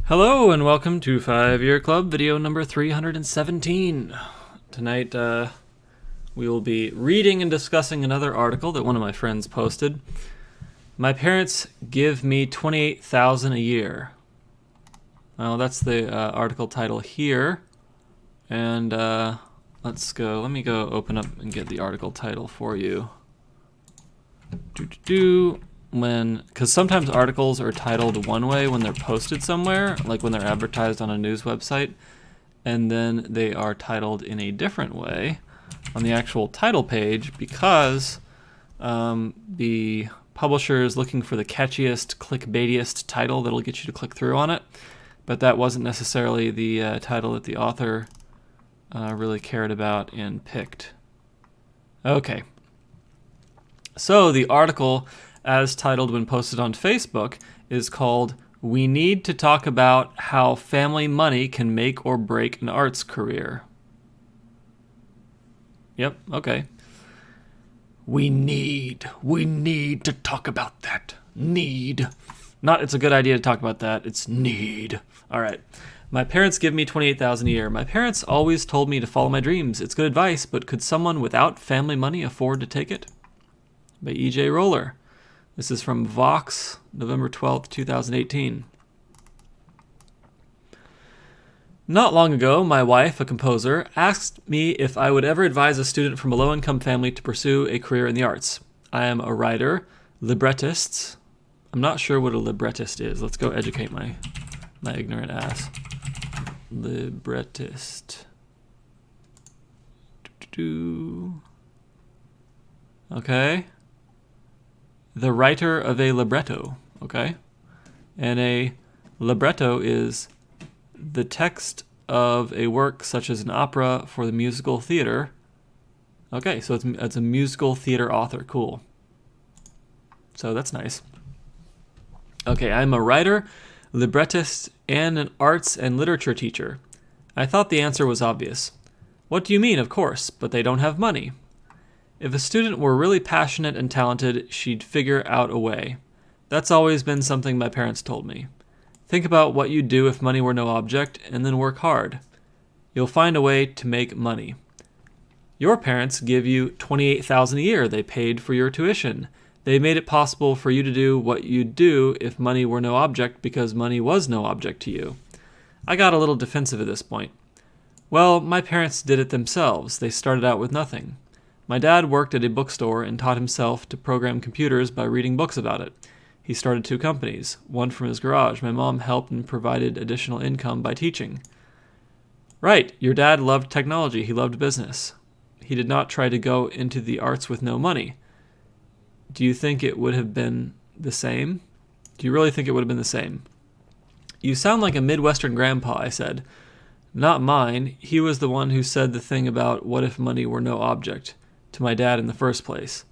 Hello and welcome to 5-Year Club video number 317. Tonight we will be reading and discussing another article that one of my friends posted. My parents give me $28,000 a year. Well, that's the article title here. And let me go open up and get the article title for you. Because sometimes articles are titled one way when they're posted somewhere, like when they're advertised on a news website, and then they are titled in a different way on the actual title page because the publisher is looking for the catchiest, clickbaitiest title that'll get you to click through on it, but that wasn't necessarily the title that the author really cared about and picked. Okay. So the article, as titled when posted on Facebook, is called "We Need to Talk About How Family Money Can Make or Break an Arts Career." Yep, okay. We need to talk about that. Need. Not it's a good idea to talk about that, it's need. All right. My parents give me $28,000 a year. My parents always told me to follow my dreams. It's good advice, but could someone without family money afford to take it? By E.J. Roller. This is from Vox, November 12th, 2018. Not long ago, my wife, a composer, asked me if I would ever advise a student from a low-income family to pursue a career in the arts. I am a writer, librettist. I'm not sure what a librettist is. Let's go educate my ignorant ass. Librettist. Okay. The writer of a libretto, okay? And a libretto is the text of a work such as an opera for the musical theater. Okay, so it's a musical theater author, cool. So that's nice. Okay, I'm a writer, librettist, and an arts and literature teacher. I thought the answer was obvious. What do you mean, of course, but they don't have money? If a student were really passionate and talented, she'd figure out a way. That's always been something my parents told me. Think about what you'd do if money were no object, and then work hard. You'll find a way to make money. Your parents give you $28,000 a year. They paid for your tuition. They made it possible for you to do what you'd do if money were no object because money was no object to you. I got a little defensive at this point. Well, my parents did it themselves. They started out with nothing. My dad worked at a bookstore and taught himself to program computers by reading books about it. He started 2 companies, one from his garage. My mom helped and provided additional income by teaching. Right, your dad loved technology. He loved business. He did not try to go into the arts with no money. Do you think it would have been the same? Do you really think it would have been the same? You sound like a Midwestern grandpa, I said. Not mine. He was the one who said the thing about what if money were no object to my dad in the first place.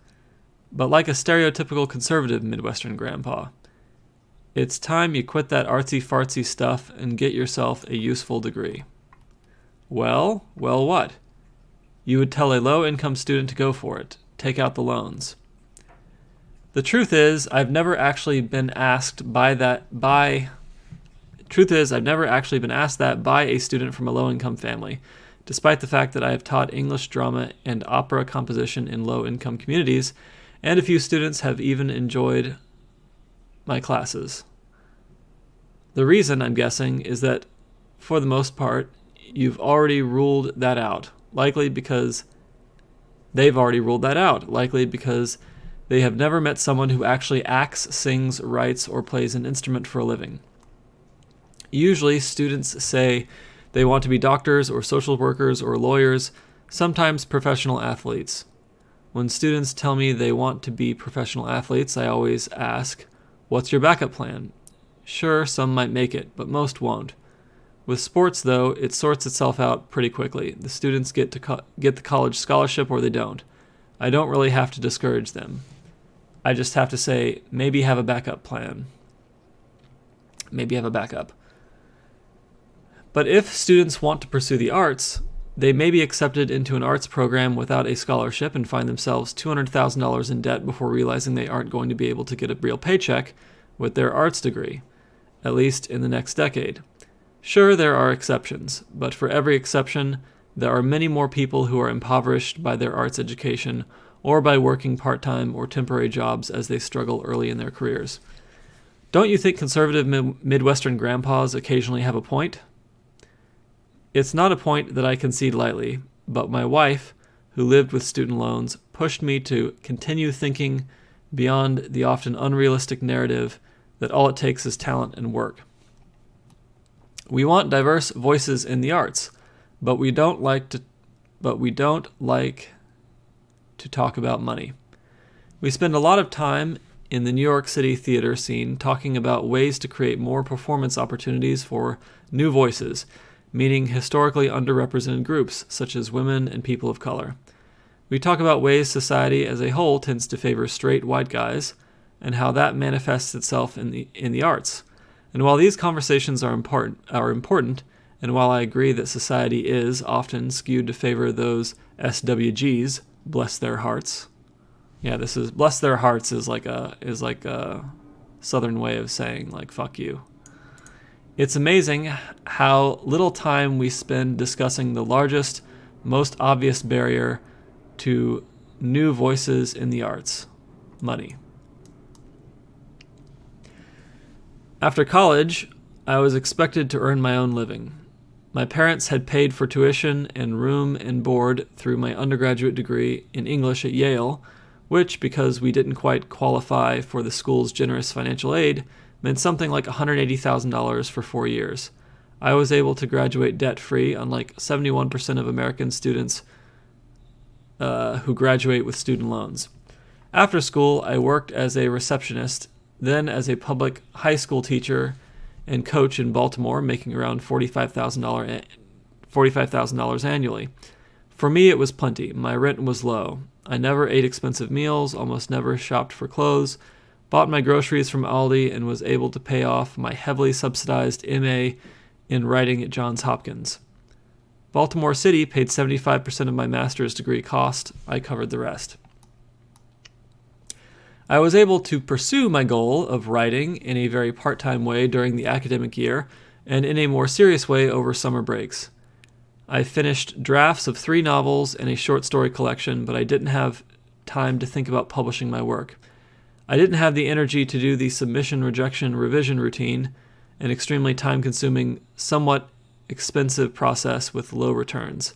But like a stereotypical conservative Midwestern grandpa. It's time you quit that artsy-fartsy stuff and get yourself a useful degree. Well, what? You would tell a low-income student to go for it. Take out the loans. The truth is, I've never actually been asked that by a student from a low-income family, despite the fact that I have taught English drama and opera composition in low-income communities, and a few students have even enjoyed my classes. The reason, I'm guessing, is that, for the most part, you've already ruled that out, likely because they've already ruled that out, likely because they have never met someone who actually acts, sings, writes, or plays an instrument for a living. Usually, students say they want to be doctors or social workers or lawyers, sometimes professional athletes. When students tell me they want to be professional athletes, I always ask, what's your backup plan? Sure, some might make it, but most won't. With sports, though, it sorts itself out pretty quickly. The students get the college scholarship or they don't. I don't really have to discourage them. I just have to say, maybe have a backup plan. Maybe have a backup. But if students want to pursue the arts, they may be accepted into an arts program without a scholarship and find themselves $200,000 in debt before realizing they aren't going to be able to get a real paycheck with their arts degree. at least in the next decade. Sure, there are exceptions, but for every exception, there are many more people who are impoverished by their arts education or by working part-time or temporary jobs as they struggle early in their careers. Don't you think conservative Midwestern grandpas occasionally have a point? It's not a point that I concede lightly, but my wife, who lived with student loans, pushed me to continue thinking beyond the often unrealistic narrative that all it takes is talent and work. We want diverse voices in the arts, but we don't like to talk about money. We spend a lot of time in the New York City theater scene talking about ways to create more performance opportunities for new voices, meaning historically underrepresented groups such as women and people of color. We talk about ways society as a whole tends to favor straight white guys and how that manifests itself in the arts. And while these conversations are important, and while I agree that society is often skewed to favor those SWGs, bless their hearts. Yeah, this is bless their hearts is like a southern way of saying like fuck you. It's amazing how little time we spend discussing the largest, most obvious barrier to new voices in the arts: money. After college, I was expected to earn my own living. My parents had paid for tuition and room and board through my undergraduate degree in English at Yale, which, because we didn't quite qualify for the school's generous financial aid, meant something like $180,000 for 4 years. I was able to graduate debt-free, unlike 71% of American students who graduate with student loans. After school, I worked as a receptionist, then as a public high school teacher and coach in Baltimore, making around $45,000 annually. For me, it was plenty. My rent was low. I never ate expensive meals, almost never shopped for clothes, bought my groceries from Aldi, and was able to pay off my heavily subsidized MA in writing at Johns Hopkins. Baltimore City paid 75% of my master's degree cost. I covered the rest. I was able to pursue my goal of writing in a very part-time way during the academic year and in a more serious way over summer breaks. I finished drafts of 3 novels and a short story collection, but I didn't have time to think about publishing my work. I didn't have the energy to do the submission, rejection, revision routine, an extremely time-consuming, somewhat expensive process with low returns.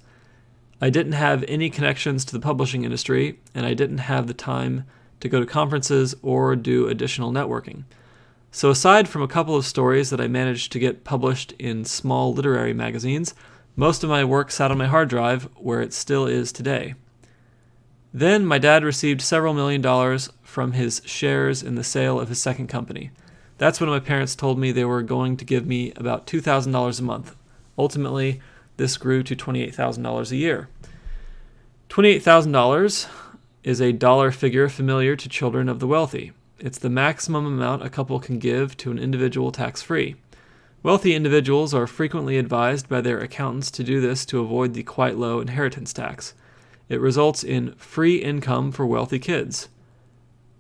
I didn't have any connections to the publishing industry, and I didn't have the time to go to conferences or do additional networking. So aside from a couple of stories that I managed to get published in small literary magazines, most of my work sat on my hard drive, where it still is today. Then my dad received several $1,000,000 from his shares in the sale of his second company. That's when my parents told me they were going to give me about $2,000 a month. Ultimately, this grew to $28,000 a year. $28,000 is a dollar figure familiar to children of the wealthy. It's the maximum amount a couple can give to an individual tax-free. Wealthy individuals are frequently advised by their accountants to do this to avoid the quite low inheritance tax. It results in free income for wealthy kids.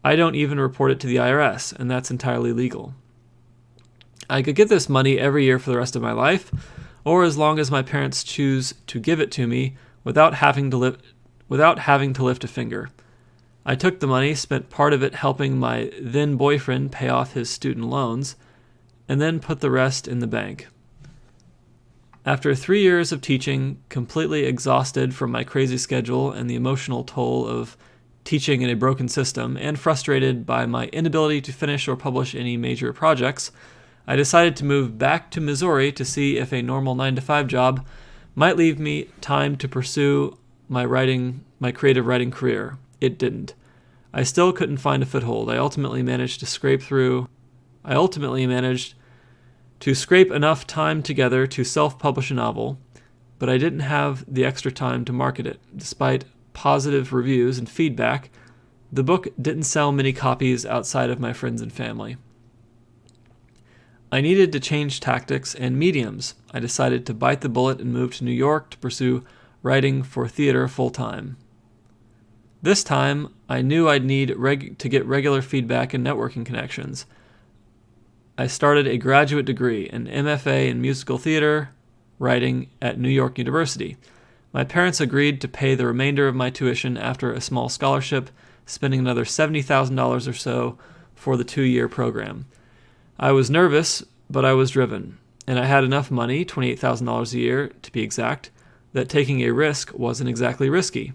I don't even report it to the IRS, and that's entirely legal. I could get this money every year for the rest of my life, or as long as my parents choose to give it to me without having to lift a finger. I took the money, spent part of it helping my then boyfriend pay off his student loans, and then put the rest in the bank. After 3 years of teaching, completely exhausted from my crazy schedule and the emotional toll of teaching in a broken system, and frustrated by my inability to finish or publish any major projects, I decided to move back to Missouri to see if a normal 9-to-5 job might leave me time to pursue my creative writing career. It didn't. I still couldn't find a foothold. I ultimately managed to scrape enough time together to self-publish a novel, but I didn't have the extra time to market it. Despite positive reviews and feedback, the book didn't sell many copies outside of my friends and family. I needed to change tactics and mediums. I decided to bite the bullet and move to New York to pursue writing for theater full-time. This time, I knew I'd need to get regular feedback and networking connections. I started a graduate degree, an MFA in musical theater writing at New York University. My parents agreed to pay the remainder of my tuition after a small scholarship, spending another $70,000 or so for the 2-year program. I was nervous, but I was driven, and I had enough money, $28,000 a year to be exact, that taking a risk wasn't exactly risky.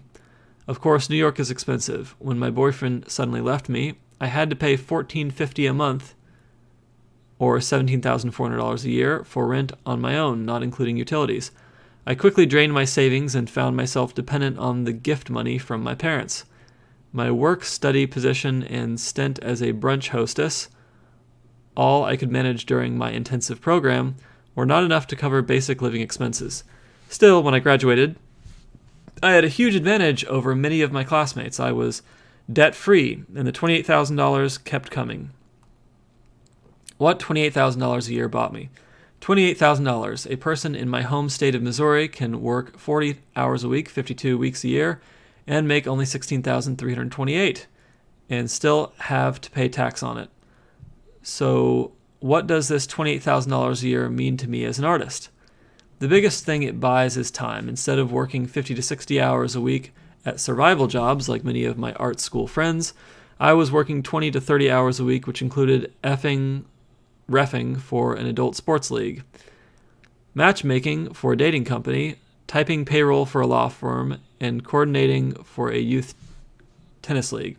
Of course, New York is expensive. When my boyfriend suddenly left me, I had to pay $1,450 a month, or $17,400 a year, for rent on my own, not including utilities. I quickly drained my savings and found myself dependent on the gift money from my parents. My work-study position and stint as a brunch hostess, all I could manage during my intensive program, were not enough to cover basic living expenses. Still, when I graduated, I had a huge advantage over many of my classmates. I was debt-free, and the $28,000 kept coming. What $28,000 a year bought me? $28,000. A person in my home state of Missouri can work 40 hours a week, 52 weeks a year, and make only $16,328, and still have to pay tax on it. So what does this $28,000 a year mean to me as an artist? The biggest thing it buys is time. Instead of working 50 to 60 hours a week at survival jobs like many of my art school friends, I was working 20 to 30 hours a week, which included reffing for an adult sports league, matchmaking for a dating company, typing payroll for a law firm, and coordinating for a youth tennis league.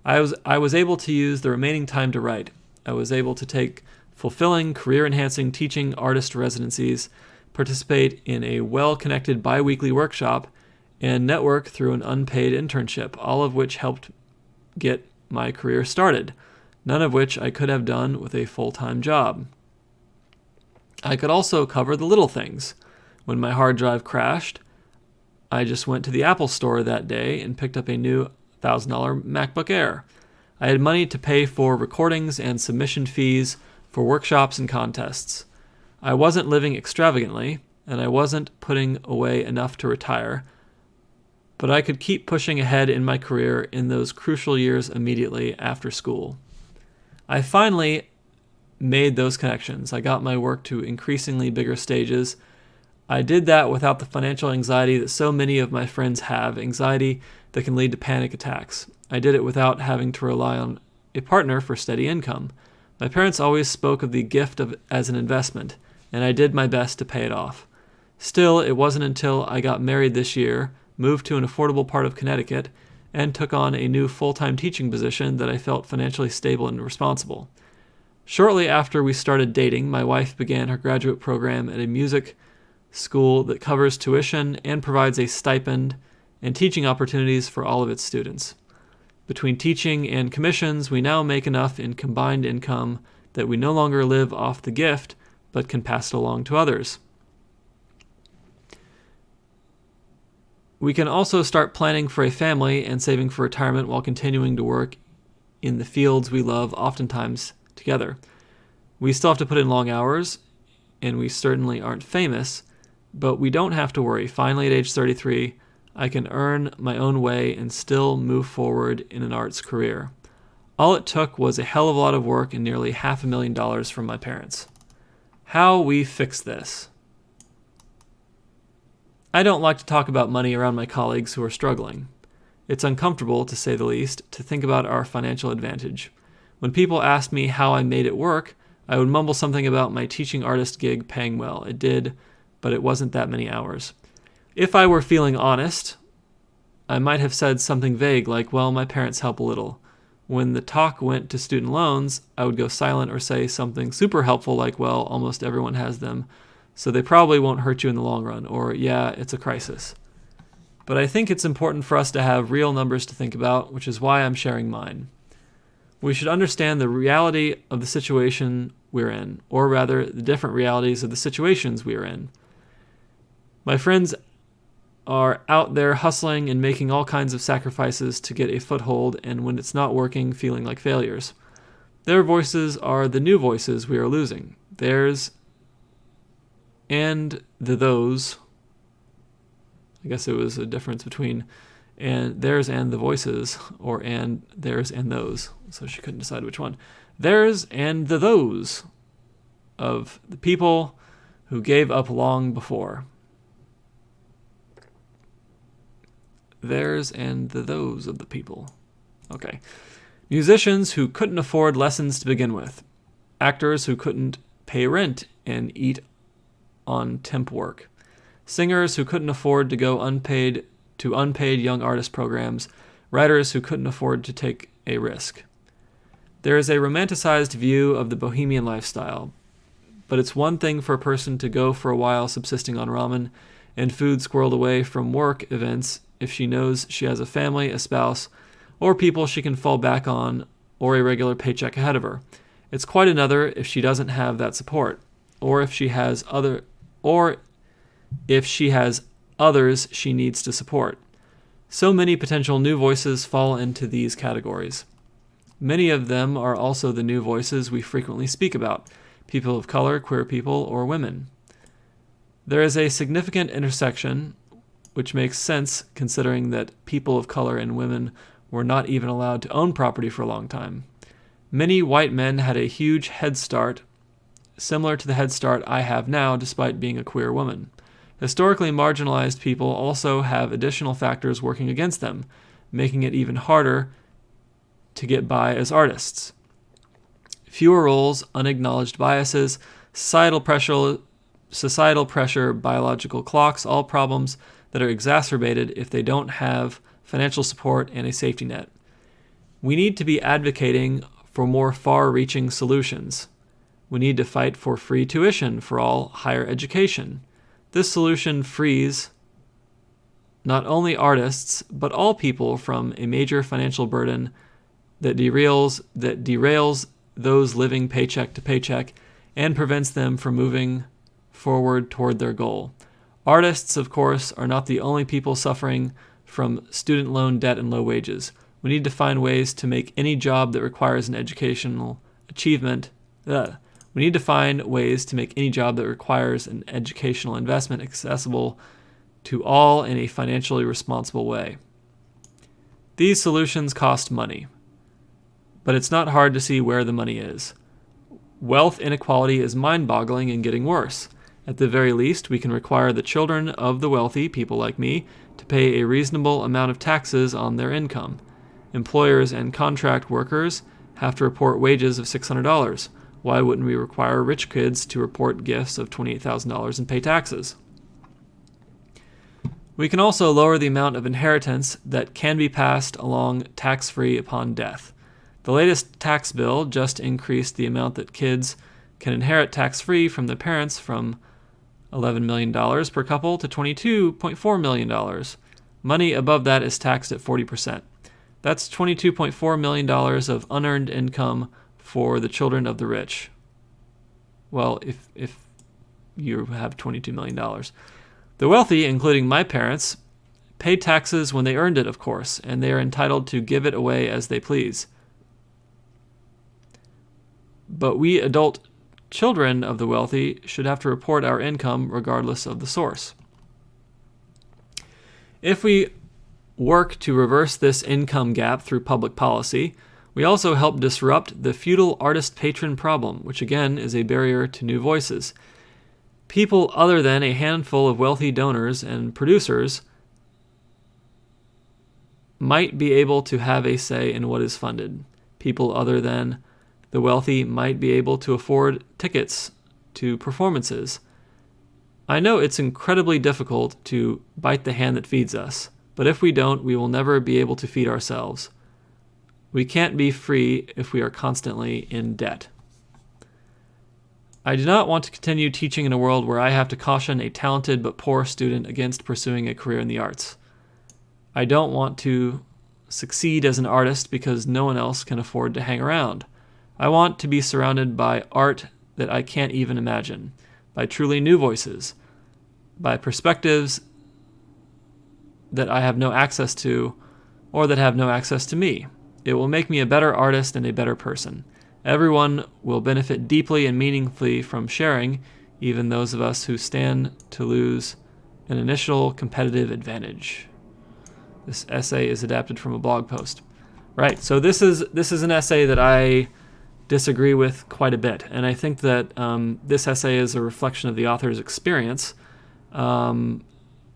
I was able to use the remaining time to write. I was able to take fulfilling, career-enhancing teaching artist residencies, participate in a well-connected bi-weekly workshop, and network through an unpaid internship, all of which helped get my career started, none of which I could have done with a full-time job. I could also cover the little things. When my hard drive crashed, I just went to the Apple store that day and picked up a new $1,000 MacBook Air. I had money to pay for recordings and submission fees for workshops and contests. I wasn't living extravagantly, and I wasn't putting away enough to retire, but I could keep pushing ahead in my career in those crucial years immediately after school. I finally made those connections. I got my work to increasingly bigger stages. I did that without the financial anxiety that so many of my friends have, anxiety that can lead to panic attacks. I did it without having to rely on a partner for steady income. My parents always spoke of the gift as an investment, and I did my best to pay it off. Still, it wasn't until I got married this year, moved to an affordable part of Connecticut, and took on a new full-time teaching position that I felt financially stable and responsible. Shortly after we started dating, my wife began her graduate program at a music school that covers tuition and provides a stipend and teaching opportunities for all of its students. Between teaching and commissions, we now make enough in combined income that we no longer live off the gift, but can pass it along to others. We can also start planning for a family and saving for retirement while continuing to work in the fields we love, oftentimes together. We still have to put in long hours, and we certainly aren't famous, but we don't have to worry. Finally, at age 33, I can earn my own way and still move forward in an arts career. All it took was a hell of a lot of work and nearly $500,000 from my parents. How we fix this. I don't like to talk about money around my colleagues who are struggling. It's uncomfortable, to say the least, to think about our financial advantage. When people asked me how I made it work, I would mumble something about my teaching artist gig paying well. It did, but it wasn't that many hours. If I were feeling honest, I might have said something vague like, well, my parents help a little. When the talk went to student loans, I would go silent or say something super helpful like, well, almost everyone has them, so they probably won't hurt you in the long run, or yeah, it's a crisis. But I think it's important for us to have real numbers to think about, which is why I'm sharing mine. We should understand the reality of the situation we're in, or rather, the different realities of the situations we are in. My friends are out there hustling and making all kinds of sacrifices to get a foothold, and when it's not working, feeling like failures. Their voices are the new voices we are losing. Theirs and the those. I guess it was a difference between and theirs and the voices, or and theirs and those. So she couldn't decide which one. Theirs and the those. of the people who gave up long before. Theirs and the those of the people. Okay. Musicians who couldn't afford lessons to begin with. Actors who couldn't pay rent and eat on temp work. Singers who couldn't afford to go unpaid young artist programs. Writers who couldn't afford to take a risk. There is a romanticized view of the bohemian lifestyle, but it's one thing for a person to go for a while subsisting on ramen and food squirreled away from work events if she knows she has a family, a spouse, or people she can fall back on, or a regular paycheck ahead of her. It's quite another if she doesn't have that support, or if she has others she needs to support. So many potential new voices fall into these categories. Many of them are also the new voices we frequently speak about, people of color, queer people, or women. There is a significant intersection, which makes sense considering that people of color and women were not even allowed to own property for a long time. Many white men had a huge head start, similar to the head start I have now despite being a queer woman. Historically marginalized people also have additional factors working against them, making it even harder to get by as artists. Fewer roles, unacknowledged biases, societal pressure, biological clocks, all problems that are exacerbated if they don't have financial support and a safety net. We need to be advocating for more far-reaching solutions. We need to fight for free tuition for all higher education. This solution frees not only artists, but all people from a major financial burden that derails those living paycheck to paycheck and prevents them from moving forward toward their goal. Artists, of course, are not the only people suffering from student loan debt and low wages. We need to find ways to make any job that requires an educational investment accessible to all in a financially responsible way. These solutions cost money, but it's not hard to see where the money is. Wealth inequality is mind-boggling and getting worse. At the very least, we can require the children of the wealthy, people like me, to pay a reasonable amount of taxes on their income. Employers and contract workers have to report wages of $600. Why wouldn't we require rich kids to report gifts of $28,000 and pay taxes? We can also lower the amount of inheritance that can be passed along tax-free upon death. The latest tax bill just increased the amount that kids can inherit tax-free from their parents from $11 million per couple to $22.4 million. Money above that is taxed at 40%. That's $22.4 million of unearned income for the children of the rich. Well, if you have $22 million. The wealthy, including my parents, pay taxes when they earned it, of course, and they are entitled to give it away as they please. But we adult children of the wealthy should have to report our income regardless of the source. If we work to reverse this income gap through public policy, we also help disrupt the feudal artist-patron problem, which again is a barrier to new voices. People other than a handful of wealthy donors and producers might be able to have a say in what is funded. People other than the wealthy might be able to afford tickets to performances. I know it's incredibly difficult to bite the hand that feeds us, but if we don't, we will never be able to feed ourselves. We can't be free if we are constantly in debt. I do not want to continue teaching in a world where I have to caution a talented but poor student against pursuing a career in the arts. I don't want to succeed as an artist because no one else can afford to hang around. I want to be surrounded by art that I can't even imagine, by truly new voices, by perspectives that I have no access to or that have no access to me. It will make me a better artist and a better person. Everyone will benefit deeply and meaningfully from sharing, even those of us who stand to lose an initial competitive advantage. This essay is adapted from a blog post. Right, so this is an essay that I disagree with quite a bit. And I think that this essay is a reflection of the author's experience, and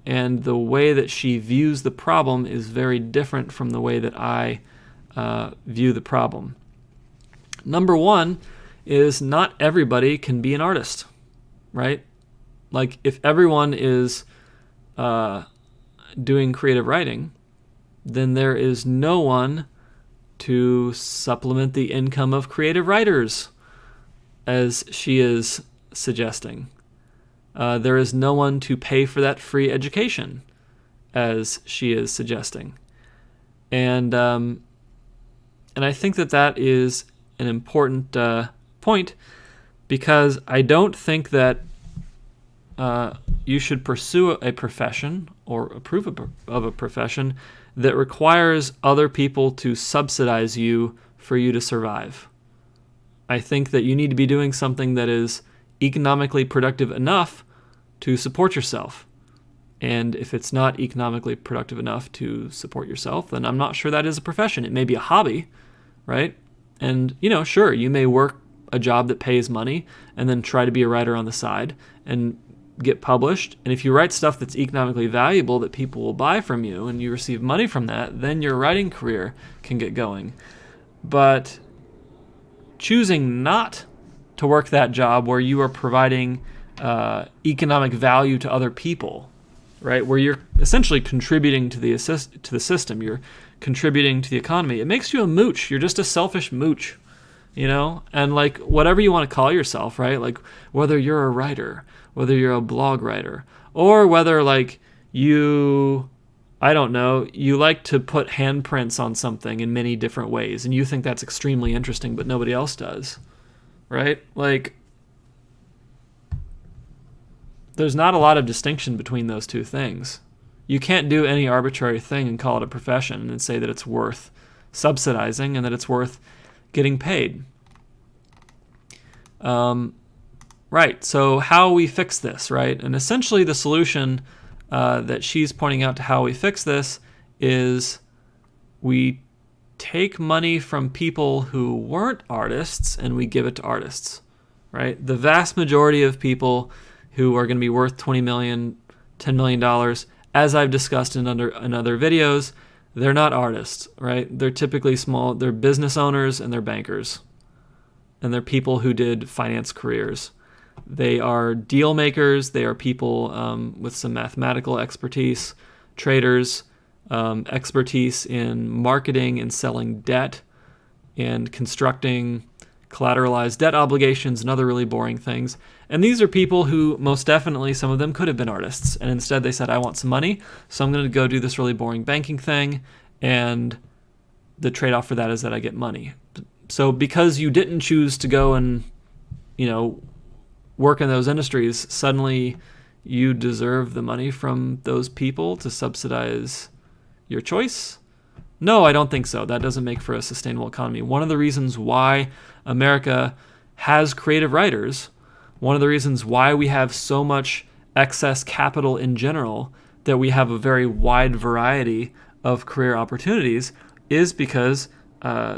the way that she views the problem is very different from the way that I view the problem. Number one is not everybody can be an artist, right? Like, if everyone is doing creative writing, then there is no one to supplement the income of creative writers, as she is suggesting. There is no one to pay for that free education, as she is suggesting. And I think that that is an important point, because I don't think that you should pursue a profession or approve of a profession that requires other people to subsidize you for you to survive. I think that you need to be doing something that is economically productive enough to support yourself. And if it's not economically productive enough to support yourself, then I'm not sure that is a profession. It may be a hobby, right? And, sure, you may work a job that pays money and then try to be a writer on the side and get published. And if you write stuff that's economically valuable that people will buy from you and you receive money from that, then your writing career can get going. But choosing not to work that job where you are providing economic value to other people, right, where you're essentially contributing to the system, you're contributing to the economy, it makes you a mooch. You're just a selfish mooch, and like whatever you want to call yourself, right? Like whether you're a writer, whether you're a blog writer, or whether like you like to put handprints on something in many different ways and you think that's extremely interesting but nobody else does, right? Like there's not a lot of distinction between those two things. You can't do any arbitrary thing and call it a profession and say that it's worth subsidizing and that it's worth getting paid. Right, so how we fix this, right? And essentially the solution that she's pointing out to how we fix this is we take money from people who weren't artists and we give it to artists, right? The vast majority of people who are going to be worth $20 million, $10 million, as I've discussed in other videos, they're not artists, right? They're typically they're business owners and they're bankers. And they're people who did finance careers. They are deal makers. They are people with some mathematical expertise, traders, expertise in marketing and selling debt and constructing collateralized debt obligations and other really boring things. And these are people who most definitely, some of them could have been artists. And instead they said, I want some money, so I'm going to go do this really boring banking thing. And the trade-off for that is that I get money. So because you didn't choose to go and, work in those industries, suddenly you deserve the money from those people to subsidize your choice? No, I don't think so. That doesn't make for a sustainable economy. One of the reasons why America has creative writers, one of the reasons why we have so much excess capital in general, that we have a very wide variety of career opportunities, is because,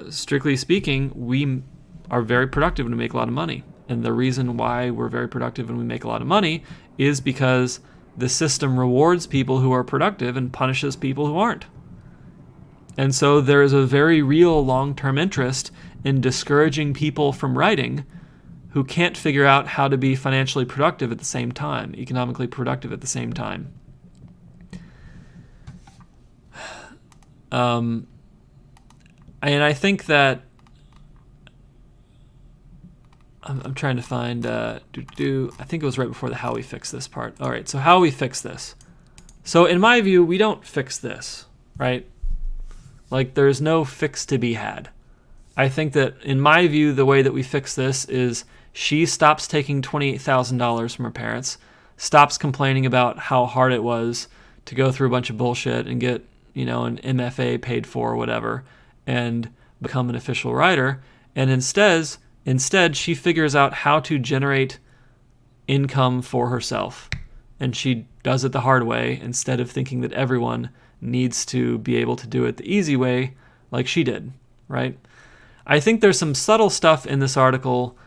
strictly speaking, we are very productive and we make a lot of money. And the reason why we're very productive and we make a lot of money is because the system rewards people who are productive and punishes people who aren't. And so there is a very real long-term interest in discouraging people from writing who can't figure out how to be financially productive at the same time, economically productive at the same time. And I think that I'm trying to find, I think it was right before the how we fix this part. All right, so how we fix this. So in my view, we don't fix this, right? Like there's no fix to be had. I think that in my view, the way that we fix this is she stops taking $28,000 from her parents, stops complaining about how hard it was to go through a bunch of bullshit and get, an MFA paid for or whatever, and become an official writer. And instead, she figures out how to generate income for herself. And she does it the hard way instead of thinking that everyone needs to be able to do it the easy way like she did, right? I think there's some subtle stuff in this article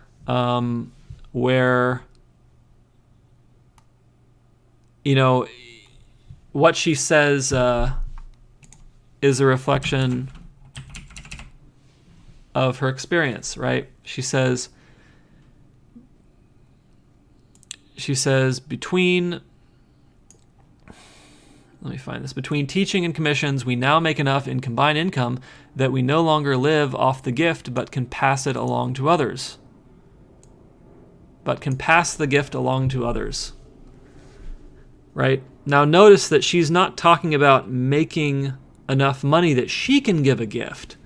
where, what she says is a reflection of her experience, right? She says between teaching and commissions, we now make enough in combined income that we no longer live off the gift, but can pass it along to others. Right? Now notice that she's not talking about making enough money that she can give a gift.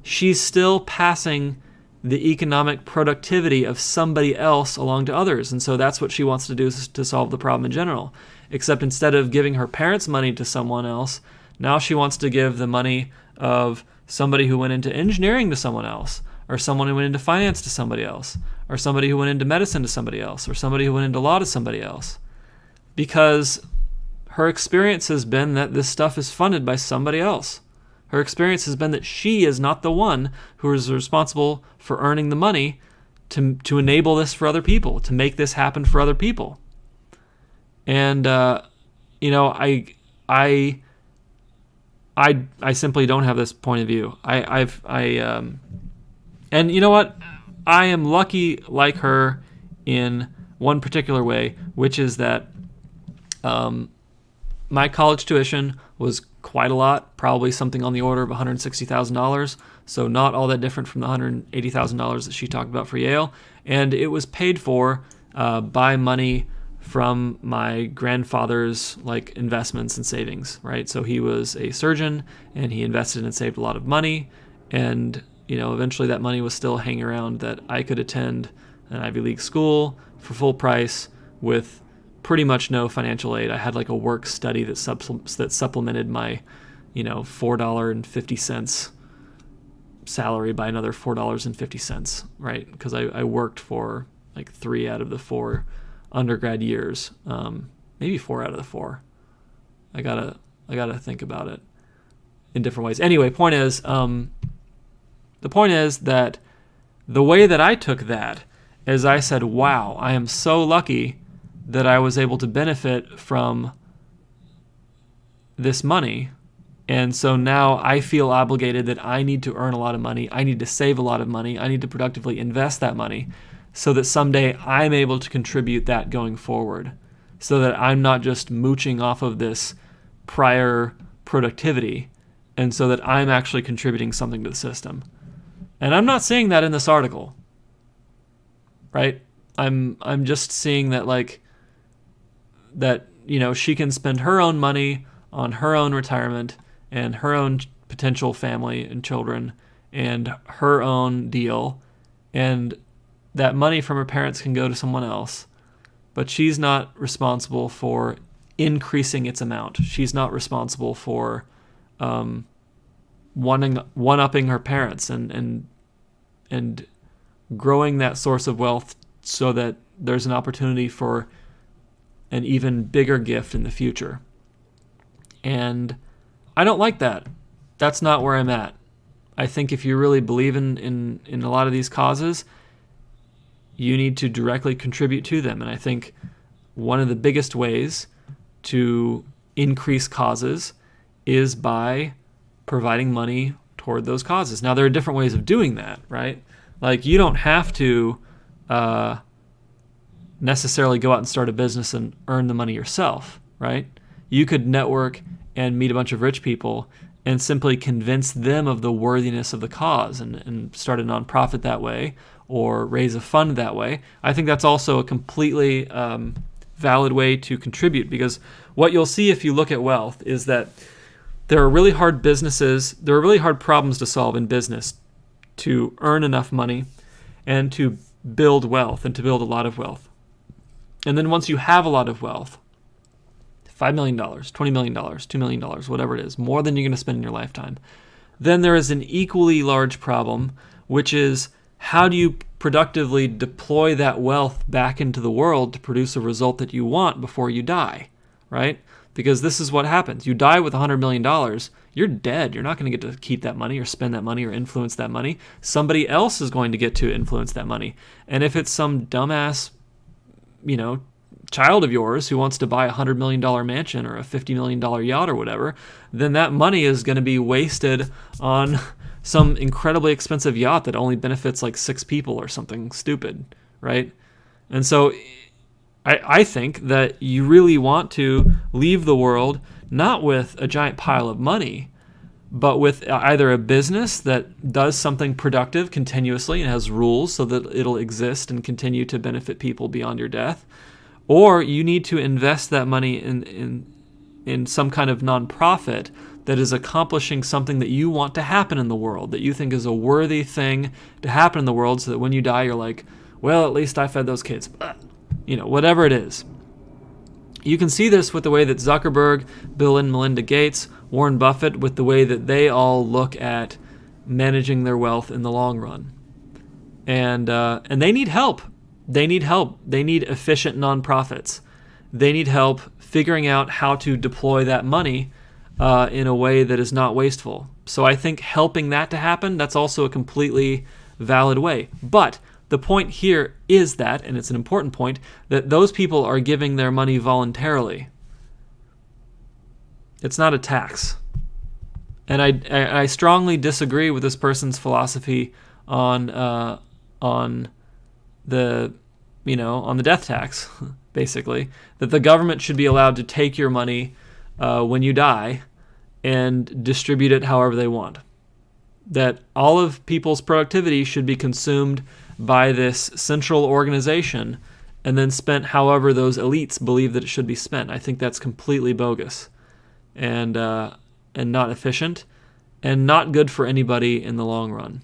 She's still passing the economic productivity of somebody else along to others. And so that's what she wants to do to solve the problem in general. Except instead of giving her parents' money to someone else, now she wants to give the money of somebody who went into engineering to someone else, or someone who went into finance to somebody else, or somebody who went into medicine to somebody else, or somebody who went into law to somebody else. Because her experience has been that this stuff is funded by somebody else. Her experience has been that she is not the one who is responsible for earning the money to enable this for other people, to make this happen for other people. And I simply don't have this point of view. And you know what? I am lucky like her in one particular way, which is that my college tuition was quite a lot, probably something on the order of $160,000, so not all that different from the $180,000 that she talked about for Yale. And it was paid for by money from my grandfather's investments and savings, right? So he was a surgeon and he invested and saved a lot of money, and eventually that money was still hanging around that I could attend an Ivy League school for full price with pretty much no financial aid. I had a work study that supplemented my $4.50 salary by another $4.50, right? Because I worked for 3 out of the 4 undergrad years, maybe 4 out of the 4. I gotta think about it in different ways. Anyway, the point is that the way that I took that is I said, wow, I am so lucky that I was able to benefit from this money. And so now I feel obligated that I need to earn a lot of money. I need to save a lot of money. I need to productively invest that money so that someday I'm able to contribute that going forward, so that I'm not just mooching off of this prior productivity, and so that I'm actually contributing something to the system. And I'm not seeing that in this article, right? I'm just seeing that she can spend her own money on her own retirement and her own potential family and children and her own deal, and that money from her parents can go to someone else, but she's not responsible for increasing its amount. She's not responsible for one-upping her parents and growing that source of wealth so that there's an opportunity for an even bigger gift in the future. And I don't like that. That's not where I'm at. I think if you really believe in a lot of these causes, you need to directly contribute to them. And I think one of the biggest ways to increase causes is by providing money toward those causes. Now, there are different ways of doing that, right? You don't have to necessarily go out and start a business and earn the money yourself, right? You could network and meet a bunch of rich people and simply convince them of the worthiness of the cause and start a nonprofit that way or raise a fund that way. I think that's also a completely valid way to contribute, because what you'll see if you look at wealth is that there are really hard problems to solve in business to earn enough money and to build wealth and to build a lot of wealth. And then once you have a lot of wealth, $5 million, $20 million, $2 million, whatever it is, more than you're going to spend in your lifetime, then there is an equally large problem, which is how do you productively deploy that wealth back into the world to produce a result that you want before you die, right? Because this is what happens. You die with $100 million, you're dead. You're not going to get to keep that money or spend that money or influence that money. Somebody else is going to get to influence that money. And if it's some dumbass, child of yours who wants to buy a $100 million mansion or a $50 million yacht or whatever, then that money is going to be wasted on some incredibly expensive yacht that only benefits like 6 people or something stupid, right? And so I think that you really want to leave the world not with a giant pile of money, but with either a business that does something productive continuously and has rules so that it'll exist and continue to benefit people beyond your death, or you need to invest that money in some kind of nonprofit that is accomplishing something that you want to happen in the world, that you think is a worthy thing to happen in the world, so that when you die, you're like, well, at least I fed those kids. Whatever it is. You can see this with the way that Zuckerberg, Bill and Melinda Gates, Warren Buffett, with the way that they all look at managing their wealth in the long run. And they need help. They need help. They need efficient nonprofits. They need help figuring out how to deploy that money in a way that is not wasteful. So I think helping that to happen, that's also a completely valid way. But the point here is that, and it's an important point, that those people are giving their money voluntarily. It's not a tax. And I strongly disagree with this person's philosophy on the death tax, basically, that the government should be allowed to take your money when you die and distribute it however they want. That all of people's productivity should be consumed by this central organization and then spent however those elites believe that it should be spent. I think that's completely bogus and not efficient and not good for anybody in the long run.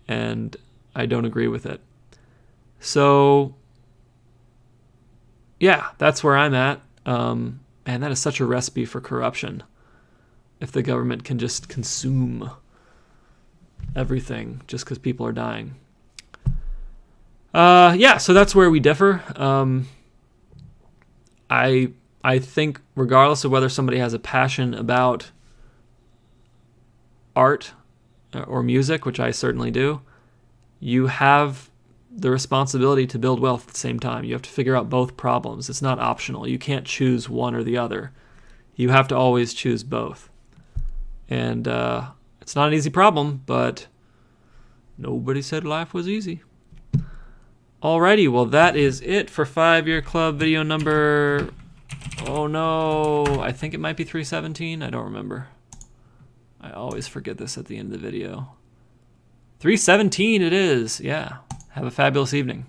And I don't agree with it. So, yeah, that's where I'm at. Man, that is such a recipe for corruption. If the government can just consume everything just because people are dying. So that's where we differ. I think regardless of whether somebody has a passion about art or music, which I certainly do, you have the responsibility to build wealth at the same time. You have to figure out both problems. It's not optional. You can't choose one or the other. You have to always choose both. And it's not an easy problem, but nobody said life was easy. Alrighty, well that is it for 5-Year Club video number, I think it might be 317, I don't remember. I always forget this at the end of the video. 317 it is, yeah. Have a fabulous evening.